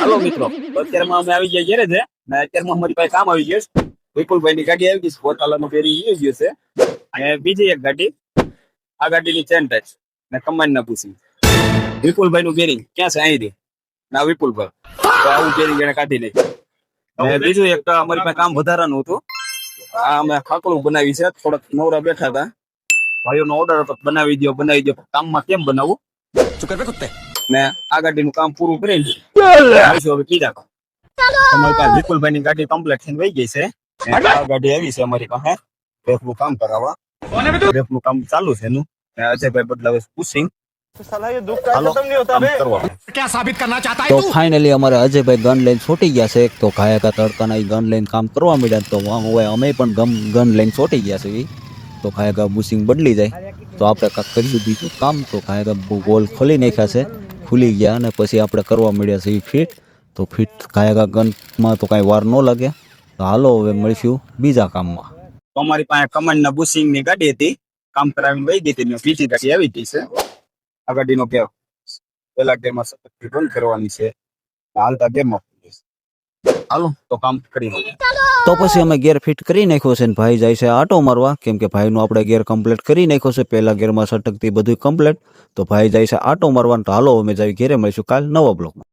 હાલો મિત્રો, અત્યારમાં અમે આવી ગયા ઘરે છે ને અત્યારમાં અમારી પાસે કામ આવી ગયું છે. વિપુલભાઈ ની ગાડી આવી ગઈ છે, પોતાલાનું ફેરી ઈ ગયું છે અને બીજી એક ગાડી, આ ગાડીની ચેન ટાઈટ ને કમાન ના પૂછી વિપુલભાઈ નું બેરિંગ ક્યાં છે અહીં ના વિપુલભાઈ તો આવું બેરિંગ એને કાઢી લઈ. અને બીજું એક અમારી પાસે કામ વધારાનું હતું. આ અમે ખાકડું બનાવી છે, થોડાક નવરા બેઠા હતા, ભાઈઓનો ઓર્ડર હતો બનાવી દો કામમાં કેમ બનાવવું ને આ ગાડીનું કામ પૂરું કરીને આવીશું હવે કીધા અમારી પાસે વિપુલભાઈ ની ગાડી કમ્પ્લીટ થઈને વહી ગઈ છે. આ ગાડી આવી છે અમારી પાસે રેફનું કામ કરાવવા, રેફનું કામ ચાલુ છે એનું. અજયભાઈ બદલાવે પુશિંગ. તો ફાઇનલી અમારે અજયભાઈ ગન લઈને છોટી ગયા છે. તો કાયકા તડકાના ગન લઈને કામ કરવા માંડ્યા. તો અમે પણ ગન લઈને છોટી ગયા છે. તો કાયકા બુશિંગ બદલી જાય તો આપણે કાંક કરીશું બીજું કામ. તો કાયકા ગોલ ખોલી નાખ્યા છે, ખુલી ગયા અને પછી આપણે કરવા માંડ્યા છે ફિટ. તો ફિટ કાયકા ગનમાં તો કાંઈ વાર ન લાગે. તો હાલો હવે મળીશું બીજા કામમાં. અમારી પાસે કમાન્ડ ના બુશિંગ ની ગાડી હતી, કામ કરાવીને વહી ગઈ હતી. બીજી ગાડી આવી ગઈ છે. આ ગાડીનો ગેર પેલા ગેરમાં સતત બંધ કરવાની છે, હાલતા ગેરમાં હાલો તો કામ કરી. તો પછી અમે ગેર ફિટ કરી નાખ્યો છે ને ભાઈ જાય છે આટો મારવા. કેમ કે ભાઈનું આપણે ગેર કમ્પ્લીટ કરી નાખ્યો છે, પહેલા ગેરમાં સટકતી બધું કમ્પ્લીટ. તો ભાઈ જાય છે આટો મારવાનું. તો હાલો અમે જાય ઘેરે મળીશું કાલ નવા બ્લોગમાં.